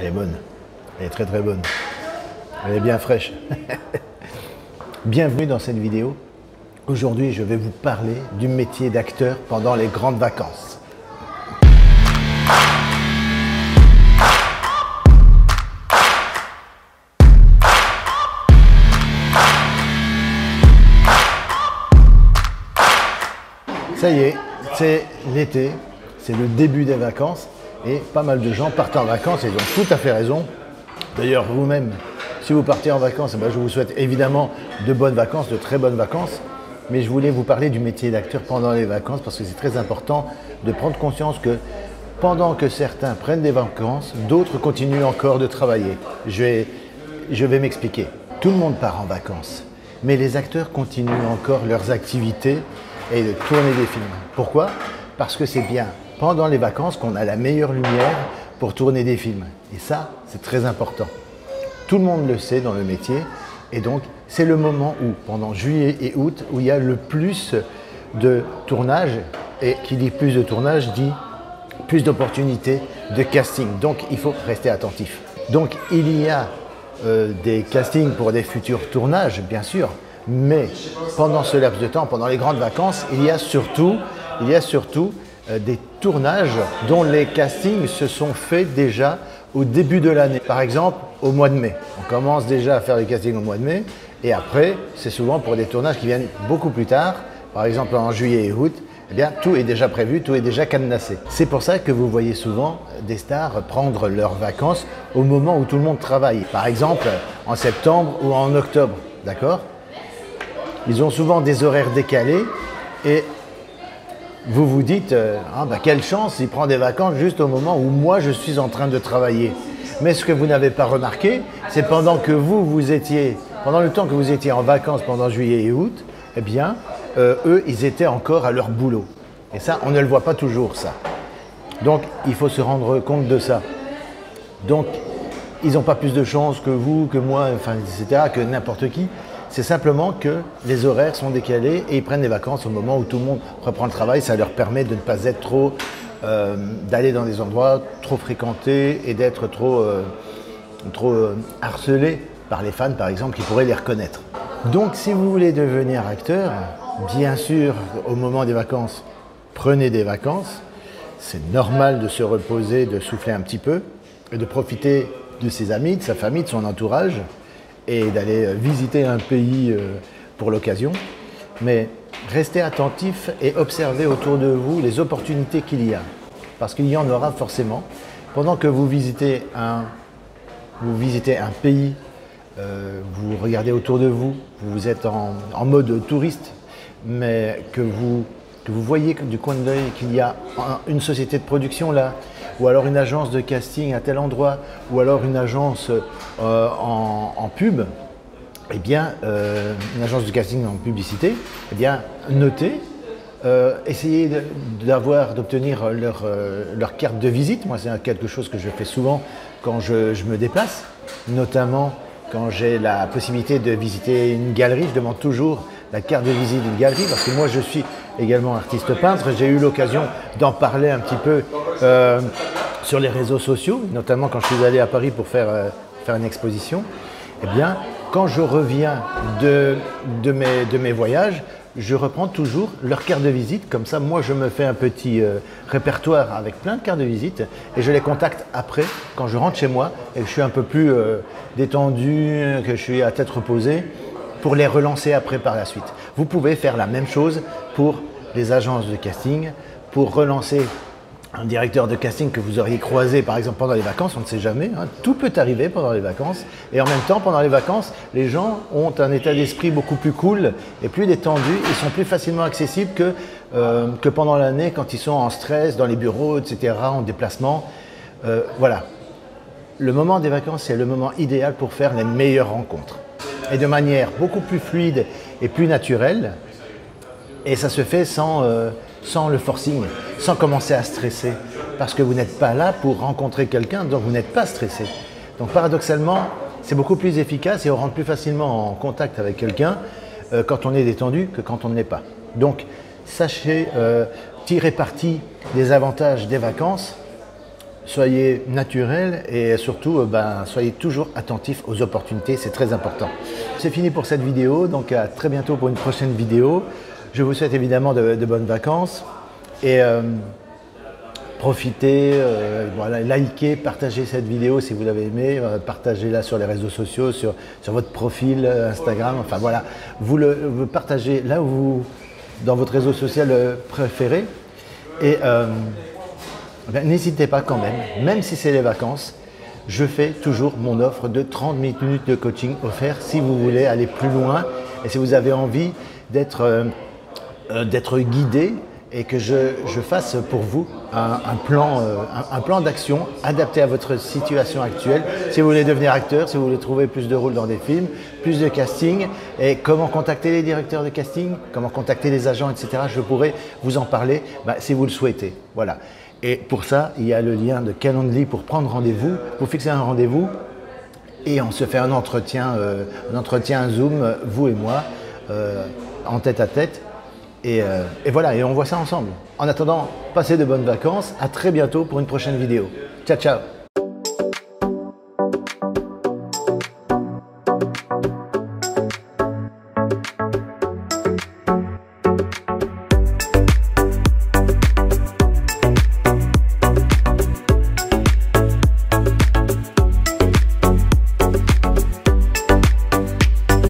Elle est bonne. Elle est très très bonne. Elle est bien fraîche. Bienvenue dans cette vidéo. Aujourd'hui, je vais vous parler du métier d'acteur pendant les grandes vacances. Ça y est, c'est l'été, c'est le début des vacances et pas mal de gens partent en vacances et ils ont tout à fait raison. D'ailleurs, vous-même, si vous partez en vacances, je vous souhaite évidemment de bonnes vacances, de très bonnes vacances. Mais je voulais vous parler du métier d'acteur pendant les vacances parce que c'est très important de prendre conscience que pendant que certains prennent des vacances, d'autres continuent encore de travailler. Je vais m'expliquer. Tout le monde part en vacances, mais les acteurs continuent encore leurs activités et de tourner des films. Pourquoi? Parce que c'est bien pendant les vacances qu'on a la meilleure lumière pour tourner des films. Et ça, c'est très important. Tout le monde le sait dans le métier. Et donc, c'est le moment où, pendant juillet et août, où il y a le plus de tournage. Et qui dit plus de tournage, dit plus d'opportunités de casting. Donc, il faut rester attentif. Donc, il y a des castings pour des futurs tournages, bien sûr. Mais pendant ce laps de temps, pendant les grandes vacances, il y a surtout des tournages dont les castings se sont faits déjà au début de l'année. Par exemple, au mois de mai. On commence déjà à faire les castings au mois de mai. Et après, c'est souvent pour des tournages qui viennent beaucoup plus tard. Par exemple, en juillet et août, eh bien, tout est déjà prévu, tout est déjà cadenassé. C'est pour ça que vous voyez souvent des stars prendre leurs vacances au moment où tout le monde travaille. Par exemple, en septembre ou en octobre. D'accord ? Ils ont souvent des horaires décalés et vous vous dites quelle chance, il prend des vacances juste au moment où moi je suis en train de travailler. Mais ce que vous n'avez pas remarqué, c'est pendant le temps que vous étiez en vacances pendant juillet et août, eh bien, eux, ils étaient encore à leur boulot. Et ça, on ne le voit pas toujours, ça. Donc, il faut se rendre compte de ça. Donc, ils n'ont pas plus de chance que vous, que moi, etc., que n'importe qui. C'est simplement que les horaires sont décalés et ils prennent des vacances au moment où tout le monde reprend le travail. Ça leur permet de ne pas être d'aller dans des endroits trop fréquentés et d'être trop harcelés par les fans, par exemple, qui pourraient les reconnaître. Donc, si vous voulez devenir acteur, bien sûr, au moment des vacances, prenez des vacances. C'est normal de se reposer, de souffler un petit peu et de profiter de ses amis, de sa famille, de son entourage et d'aller visiter un pays pour l'occasion. Mais restez attentif et observez autour de vous les opportunités qu'il y a. Parce qu'il y en aura forcément. Pendant que vous visitez un pays, vous regardez autour de vous, vous êtes en mode touriste, mais que vous voyez du coin de l'œil qu'il y a une société de production là, ou alors une agence de casting à tel endroit, ou alors une agence en pub, eh bien, une agence de casting en publicité, eh bien, notez, essayez d'obtenir leur carte de visite. Moi, c'est quelque chose que je fais souvent quand je me déplace, notamment quand j'ai la possibilité de visiter une galerie. Je demande toujours la carte de visite d'une galerie parce que moi, je suis également artiste peintre. J'ai eu l'occasion d'en parler un petit peu sur les réseaux sociaux, notamment quand je suis allé à Paris pour faire une exposition. Eh bien, quand je reviens de mes voyages, je reprends toujours leur carte de visite. Comme ça, moi, je me fais un petit répertoire avec plein de cartes de visite et je les contacte après, quand je rentre chez moi et que je suis un peu plus détendu, que je suis à tête reposée, pour les relancer après par la suite. Vous pouvez faire la même chose pour les agences de casting, pour relancer un directeur de casting que vous auriez croisé par exemple pendant les vacances, on ne sait jamais, tout peut arriver pendant les vacances et en même temps pendant les vacances, les gens ont un état d'esprit beaucoup plus cool et plus détendu, ils sont plus facilement accessibles que pendant l'année quand ils sont en stress, dans les bureaux, etc., en déplacement. Voilà, le moment des vacances c'est le moment idéal pour faire les meilleures rencontres et de manière beaucoup plus fluide et plus naturelle et ça se fait sans le forcing, sans commencer à stresser, parce que vous n'êtes pas là pour rencontrer quelqu'un, donc vous n'êtes pas stressé. Donc paradoxalement, c'est beaucoup plus efficace et on rentre plus facilement en contact avec quelqu'un quand on est détendu que quand on ne l'est pas. Donc sachez tirer parti des avantages des vacances soyez naturel et surtout soyez toujours attentifs aux opportunités, c'est très important. C'est fini pour cette vidéo, donc à très bientôt pour une prochaine vidéo. Je vous souhaite évidemment de bonnes vacances et profitez, voilà, likez, partagez cette vidéo si vous l'avez aimée, partagez-la sur les réseaux sociaux, sur votre profil Instagram, enfin voilà, vous partagez là où vous, dans votre réseau social préféré et n'hésitez pas quand même si c'est les vacances, je fais toujours mon offre de 30 minutes de coaching offert si vous voulez aller plus loin et si vous avez envie d'être guidé et que je fasse pour vous un plan d'action adapté à votre situation actuelle. Si vous voulez devenir acteur, si vous voulez trouver plus de rôles dans des films, plus de casting, et comment contacter les directeurs de casting, comment contacter les agents, etc. Je pourrais vous en parler si vous le souhaitez. Voilà. Et pour ça, il y a le lien de Calendly pour prendre rendez-vous, pour fixer un rendez-vous et on se fait un entretien Zoom, vous et moi, en tête à tête. Et voilà, et on voit ça ensemble. En attendant, passez de bonnes vacances. À très bientôt pour une prochaine vidéo. Ciao, ciao!